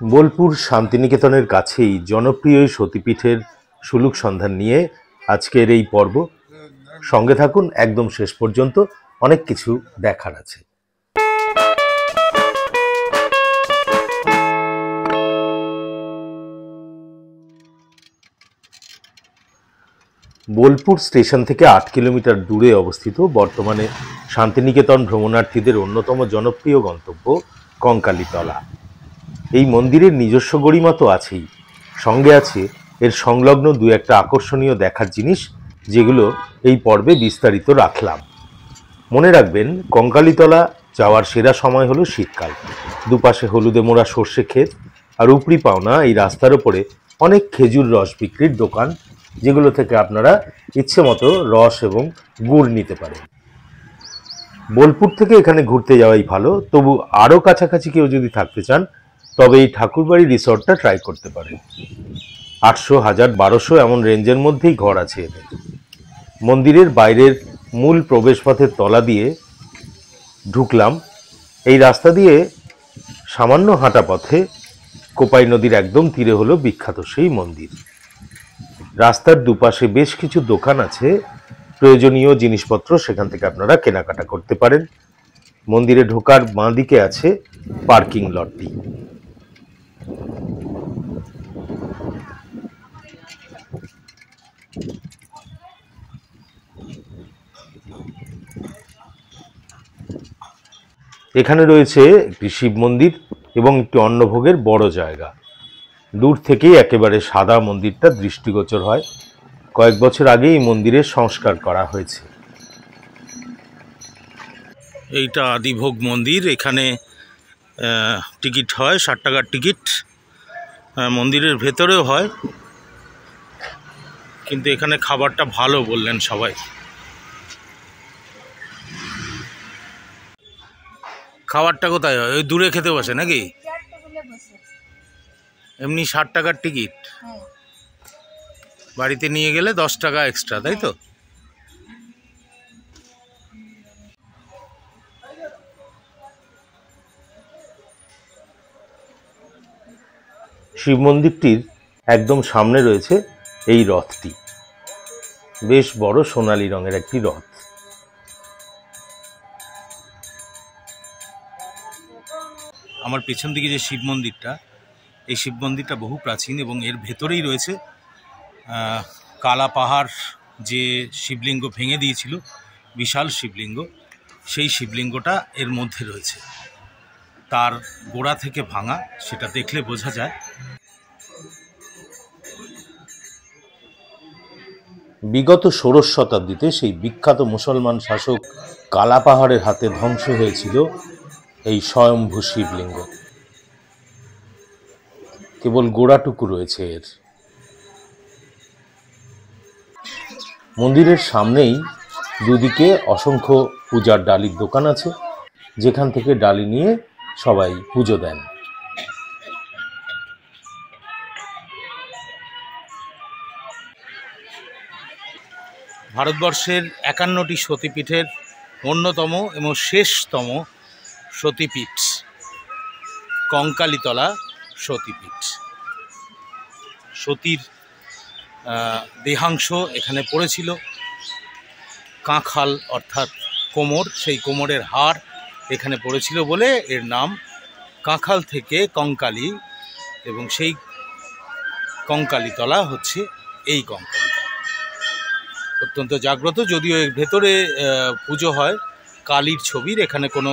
বোলপুর শান্তিনিকেতনের কাছেই জনপ্রিয় সতীপীঠের সুলুক সন্ধান নিয়ে আজকের এই পর্ব। সঙ্গে থাকুন একদম শেষ পর্যন্ত, অনেক কিছু দেখার আছে। বোলপুর স্টেশন থেকে 8 কিলোমিটার দূরে অবস্থিত বর্তমানে শান্তিনিকেতন ভ্রমণার্থীদের অন্যতম জনপ্রিয় গন্তব্য কঙ্কালীতলা। এই মন্দিরের নিজস্ব গরিমা তো আছেই, সঙ্গে আছে এর সংলগ্ন দু একটা আকর্ষণীয় দেখার জিনিস, যেগুলো এই পর্বে বিস্তারিত রাখলাম। মনে রাখবেন, কঙ্কালীতলা যাওয়ার সেরা সময় হলো শীতকাল। দুপাশে হলুদে মোড়া সর্ষে ক্ষেত, আর উপরি পাওনা এই রাস্তার ওপরে অনেক খেজুর রস বিক্রির দোকান, যেগুলো থেকে আপনারা ইচ্ছে মতো রস এবং গুড় নিতে পারেন। বোলপুর থেকে এখানে ঘুরতে যাওয়াই ভালো, তবু আরও কাছাকাছি কেউ যদি থাকতে চান তবে এই ঠাকুরবাড়ি রিসর্টটা ট্রাই করতে পারেন। 800, 1000, 1200 এমন রেঞ্জের মধ্যেই ঘর আছে এদের। মন্দিরের বাইরের মূল প্রবেশপথের তলা দিয়ে ঢুকলাম। এই রাস্তা দিয়ে সামান্য হাঁটা পথে কোপাই নদীর একদম তীরে হলো বিখ্যাত সেই মন্দির। রাস্তার দুপাশে বেশ কিছু দোকান আছে, প্রয়োজনীয় জিনিসপত্র সেখান থেকে আপনারা কেনাকাটা করতে পারেন। মন্দিরে ঢোকার বাঁ দিকে আছে পার্কিং লটটি। এখানে রয়েছে একটি শিব মন্দির এবং একটি অন্নভোগের বড় জায়গা। দূর থেকেই একেবারে সাদা মন্দিরটা দৃষ্টিগোচর হয়। কয়েক বছর আগে এই মন্দিরের সংস্কার করা হয়েছে। এইটা আদিভোগ মন্দির। এখানে টিকিট হয় 60 টাকার টিকিট। মন্দিরের ভেতরেও হয়, কিন্তু এখানে খাবারটা ভালো বললেন সবাই। খাবারটা কোথায় হয়? ওই দূরে খেতে বসে নাকি? এমনি 60 টাকার টিকিট, বাড়িতে নিয়ে গেলে 10 টাকা এক্সট্রা, তাই তো? শিব মন্দিরটির একদম সামনে রয়েছে এই রথটি, বেশ বড় সোনালী রঙের একটি রথ। আমার পেছন দিকে যে শিব মন্দিরটা, এই শিব মন্দিরটা বহু প্রাচীন এবং এর ভেতরেই রয়েছে কালা পাহাড়, যে শিবলিঙ্গ ভেঙে দিয়েছিল, বিশাল শিবলিঙ্গ, সেই শিবলিঙ্গটা এর মধ্যে রয়েছে। তার গোড়া থেকে ভাঙা, সেটা দেখলে বোঝা যায়। বিগত 16 শতাব্দীতে সেই বিখ্যাত মুসলমান শাসক কালা পাহাড়ের হাতে ধ্বংস হয়েছিল এই স্বয়ম্ভু শিবলিঙ্গ। কেবল গোড়াটুকু রয়েছে এর। মন্দিরের সামনেই দুদিকে অসংখ্য পূজার ডালির দোকান আছে, যেখান থেকে ডালি নিয়ে সবাই পুজো দেন। ভারতবর্ষের 51টি সতীপীঠের অন্যতম এবং শেষতম সতীপীঠ কঙ্কালীতলা সতীপীঠ। সতীর দেহাংশ এখানে পড়েছিল। কাঁখাল অর্থাৎ কোমর, সেই কোমরের হাড় এখানে পড়েছিল বলে এর নাম। কাঁখাল থেকে কঙ্কালী, এবং সেই কঙ্কালীতলা হচ্ছে এই কঙ্কালীতলা। অত্যন্ত জাগ্রত, যদিও এর ভেতরে পুজো হয় কালীর ছবির, এখানে কোনো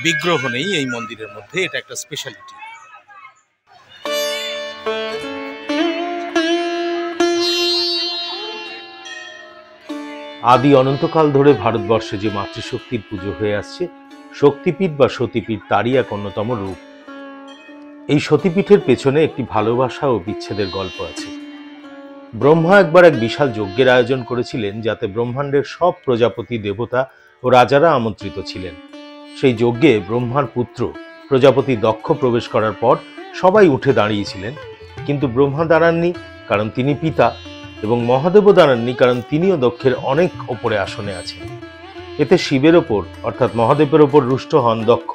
বিগ্রহ নেই এই মন্দিরের মধ্যে। এটা একটা স্পেশালিটি। আদি অনন্তকাল ধরে ভারতবর্ষে যে মাতৃশক্তির পুজো হয়ে আসছে, শক্তিপীঠ বা সতীপীঠ তারই এক অন্যতম রূপ। এই সতীপীঠের পেছনে একটি ভালোবাসা ও বিচ্ছেদের গল্প আছে। ব্রহ্মা একবার এক বিশাল যজ্ঞের আয়োজন করেছিলেন, যাতে ব্রহ্মাণ্ডের সব প্রজাপতি, দেবতা ও রাজারা আমন্ত্রিত ছিলেন। সেই যজ্ঞে ব্রহ্মার পুত্র প্রজাপতি দক্ষ প্রবেশ করার পর সবাই উঠে দাঁড়িয়েছিলেন, কিন্তু ব্রহ্মা দাঁড়াননি, কারণ তিনি পিতা, এবং মহাদেবও দাঁড়াননি, কারণ তিনিও দক্ষের অনেক ওপরে আসনে আছেন। এতে শিবের ওপর অর্থাৎ মহাদেবের ওপর রুষ্ট হন দক্ষ।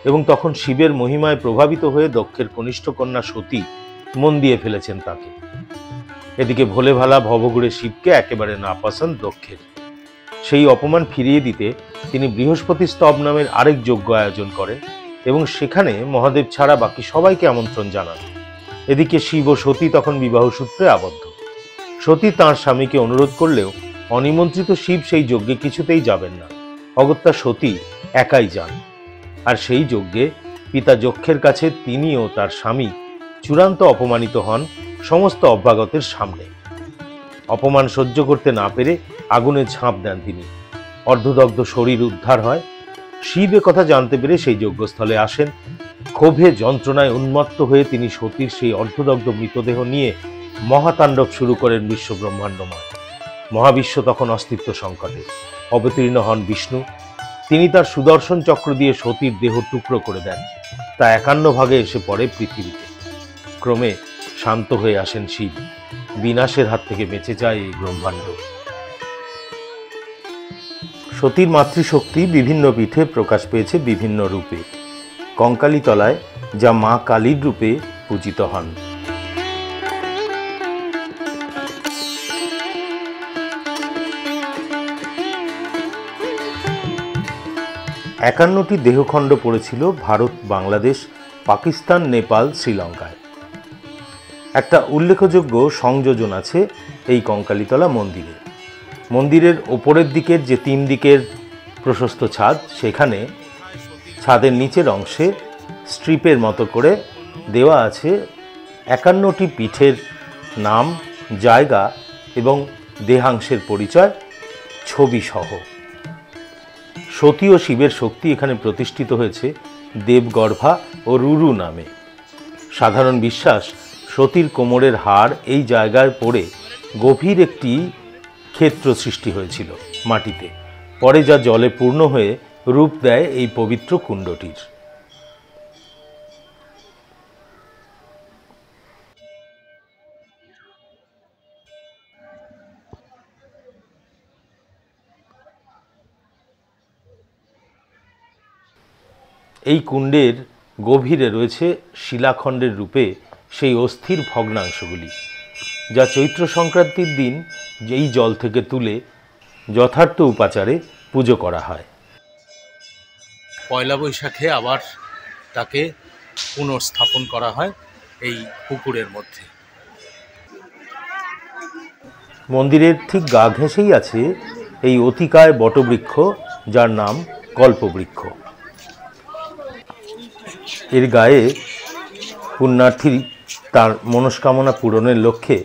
এবং তখন শিবের মহিমায় প্রভাবিত হয়ে দক্ষের কনিষ্ঠ কন্যা সতী মন দিয়ে ফেলেছেন তাকে। এদিকে ভোলে ভালা ভবঘুরে শিবকে একেবারে নাপসন্দ দক্ষের। সেই অপমান ফিরিয়ে দিতে তিনি বৃহস্পতি স্তব নামের আরেক যজ্ঞ আয়োজন করেন এবং সেখানে মহাদেব ছাড়া বাকি সবাইকে আমন্ত্রণ জানান। এদিকে শিব ও সতী তখন বিবাহ সূত্রে আবদ্ধ। সতী তাঁর স্বামীকে অনুরোধ করলেও অনিমন্ত্রিত শিব সেই যজ্ঞে কিছুতেই যাবেন না। অগত্যা সতী একাই যান। আর সেই যজ্ঞে পিতা যক্ষের কাছে তিনি ও তার স্বামী চূড়ান্ত অপমানিত হন সমস্ত অভ্যাগতের সামনে। অপমান সহ্য করতে না পেরে আগুনে ঝাঁপ দেন তিনি। অর্ধদগ্ধ শরীর উদ্ধার হয়। শিব এ কথা জানতে পেরে সেই যজ্ঞস্থলে আসেন। ক্ষোভে যন্ত্রণায় উন্মত্ত হয়ে তিনি সতীর সেই অর্ধদগ্ধ মৃতদেহ নিয়ে মহাতাণ্ডব শুরু করেন বিশ্ব ব্রহ্মাণ্ডময়। মহাবিশ্ব তখন অস্তিত্ব সংকটে। অবতীর্ণ হন বিষ্ণু। তিনি তার সুদর্শন চক্র দিয়ে সতীর দেহ টুকরো করে দেন। তা 51 ভাগে এসে পড়ে পৃথিবীতে। ক্রমে শান্ত হয়ে আসেন শিব। বিনাশের হাত থেকে বেঁচে যায় এই ব্রহ্মাণ্ড। সতীর মাতৃশক্তি বিভিন্ন পীঠে প্রকাশ পেয়েছে বিভিন্ন রূপে। কঙ্কালীতলায় যা মা কালীর রূপে পূজিত হন। 51টি দেহখণ্ড পড়েছিল ভারত, বাংলাদেশ, পাকিস্তান, নেপাল, শ্রীলঙ্কায়। একটা উল্লেখযোগ্য সংযোজন আছে এই কঙ্কালীতলা মন্দিরে। মন্দিরের ওপরের দিকের যে 3 দিকের প্রশস্ত ছাদ, সেখানে ছাদের নিচের অংশে স্ট্রিপের মতো করে দেওয়া আছে 51টি পীঠের নাম, জায়গা এবং দেহাংশের পরিচয় ছবি সহ। সতী ও শিবের শক্তি এখানে প্রতিষ্ঠিত হয়েছে দেবগর্ভা ও রুরু নামে। সাধারণ বিশ্বাস, সতীর কোমরের হাড় এই জায়গায় পড়ে গভীর একটি ক্ষেত্র সৃষ্টি হয়েছিল মাটিতে। পরে যা জলে পূর্ণ হয়ে রূপ দেয় এই পবিত্র কুণ্ডটির। এই কুণ্ডের গভীরে রয়েছে শিলাখণ্ডের রূপে সেই অস্থির ভগ্নাংশগুলি, যা চৈত্র সংক্রান্তির দিন এই জল থেকে তুলে যথার্থ উপাচারে পুজো করা হয়। পয়লা বৈশাখে আবার তাকে পুনর্স্থাপন করা হয় এই পুকুরের মধ্যে। মন্দিরের ঠিক গা ঘেঁষেই আছে এই অতিকায় বটবৃক্ষ, যার নাম কল্পবৃক্ষ। এর গায়ে পুণ্যার্থী তার মনস্কামনা পূরণের লক্ষ্যে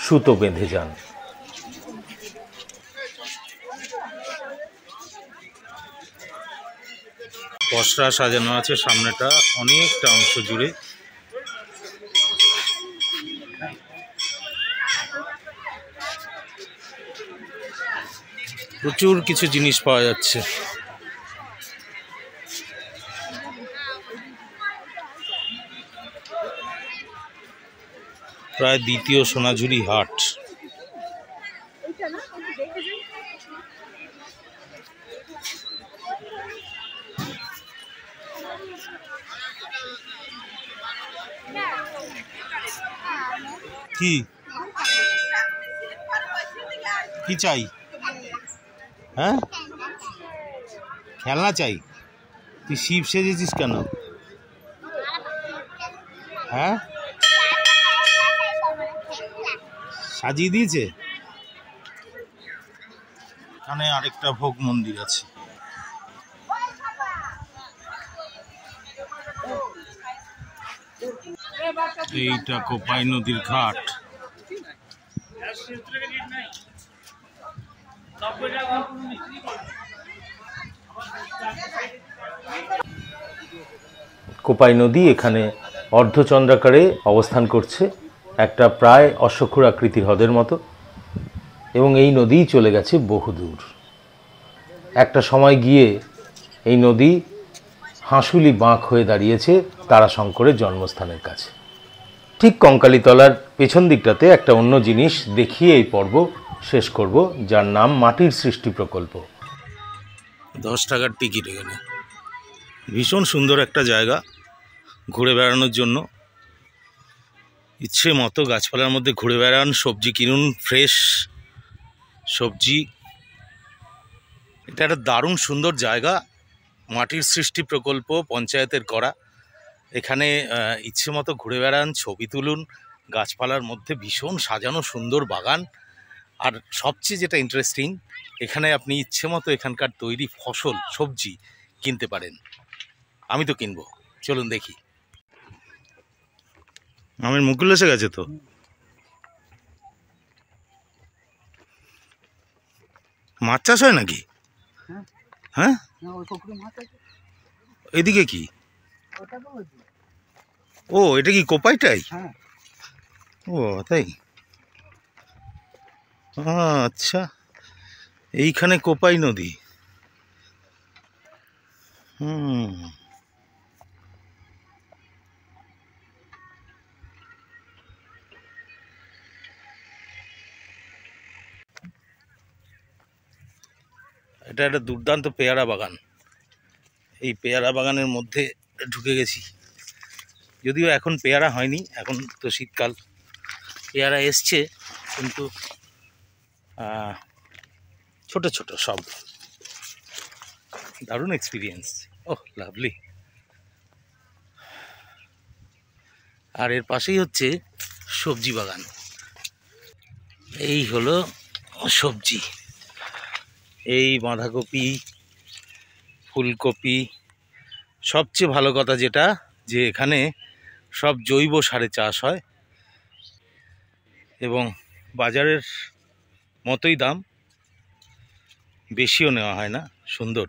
সুতো বেঁধে যান। পসরা সাজানো আছে সামনেটা অনেকটা অংশ জুড়ে। প্রচুর কিছু জিনিস পাওয়া যাচ্ছে। প্রায় দ্বিতীয় সোনাঝুরি হাট। কি কি চাই? হ্যাঁ, খেলনা চাই। তুই শিব সেজেছিস কেন? হ্যাঁ, সাজিয়ে দিয়েছে। এখানে আরেকটা ভোগ মন্দির আছে। এইটা কোপাই নদীর ঘাট। কোপাই নদী এখানে অর্ধচন্দ্রাকারে অবস্থান করছে, একটা প্রায় অশ্বক্ষুর আকৃতির হ্রদের মতো, এবং এই নদী চলে গেছে বহুদূর। একটা সময় গিয়ে এই নদী হাঁসুলি বাঁক হয়ে দাঁড়িয়েছে তারাশঙ্করের জন্মস্থানের কাছে। ঠিক কঙ্কালীতলার পেছন দিকটাতে একটা অন্য জিনিস দেখিয়ে এই পর্ব শেষ করব, যার নাম মাটির সৃষ্টি প্রকল্প। 10 টাকার টিকিট এখানে। ভীষণ সুন্দর একটা জায়গা ঘুরে বেড়ানোর জন্য। ইচ্ছে মতো গাছপালার মধ্যে ঘুরে বেড়ান, সবজি কিনুন, ফ্রেশ সবজি। এটা একটা দারুণ সুন্দর জায়গা, মাটির সৃষ্টি প্রকল্প পঞ্চায়েতের করা। এখানে ইচ্ছে মতো ঘুরে বেড়ান, ছবি তুলুন, গাছপালার মধ্যে ভীষণ সাজানো সুন্দর বাগান। আর সবচেয়ে যেটা ইন্টারেস্টিং, এখানে আপনি ইচ্ছে মতো এখানকার তৈরি ফসল সবজি কিনতে পারেন। আমি তো কিনবো, চলুন দেখি। আমের মুকুল এসে গেছে তো। মাছ চাষ হয় নাকি? হ্যাঁ, এদিকে কি? ও, এটা কি কোপাইটাই? ও তাই, আচ্ছা। এইখানে কোপাই নদী। এটা একটা দুর্দান্ত পেয়ারা বাগান। এই পেয়ারা বাগানের মধ্যে ঢুকে গেছি, যদিও এখন পেয়ারা হয়নি, এখন তো শীতকাল। পেয়ারা এসছে কিন্তু ছোট ছোট সব। দারুণ এক্সপিরিয়েন্স। ওহ, লাভলি। আর এর পাশেই হচ্ছে সবজি বাগান। এই হলো সবজি, এই বাঁধাকপি, ফুলকপি। সবচেয়ে ভালো কথা যেটা, যে এখানে সব জৈব সারে চাষ হয় এবং বাজারের মতোই দাম, বেশিও নেওয়া হয় না। সুন্দর।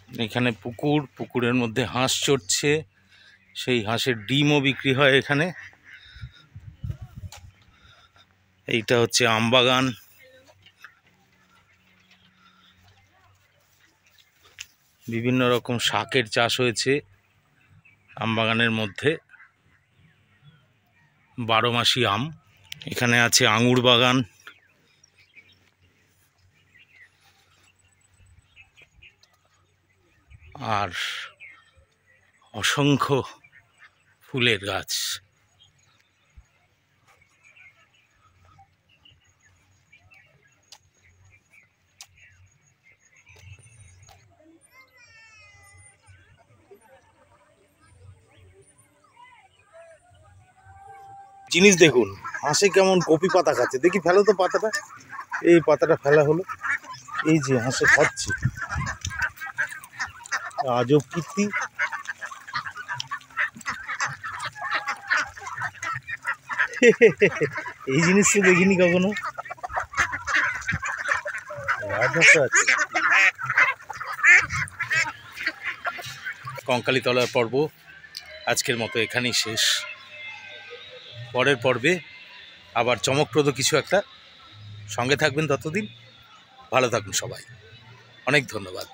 এখানে পুকুর, পুকুরের মধ্যে হাঁস চড়ছে, সেই হাঁসের ডিমও বিক্রি হয় এখানে। এইটা হচ্ছে আমবাগান। বিভিন্ন রকম শাকের চাষ হয়েছে আমবাগানের মধ্যে, 12 মাসি আম। এখানে আছে আঙুর বাগান। আর অসংখ্য ফুলের গাছ। জিনিস দেখুন, হাঁসে কেমন কপি পাতা খাচ্ছে। দেখি, ফেলো তো পাতাটা। এই পাতাটা ফেলা হলো, এই যে হাঁসে খাচ্ছে। আজব কীর্তি। এই জিনিস তো দেখিনি কখনো। কঙ্কালীতলার পর্ব আজকের মতো এখানেই শেষ। পরের পর্বে আবার চমকপ্রদ কিছু একটা। সঙ্গে থাকবেন ততদিন। ভালো থাকুন সবাই। অনেক ধন্যবাদ।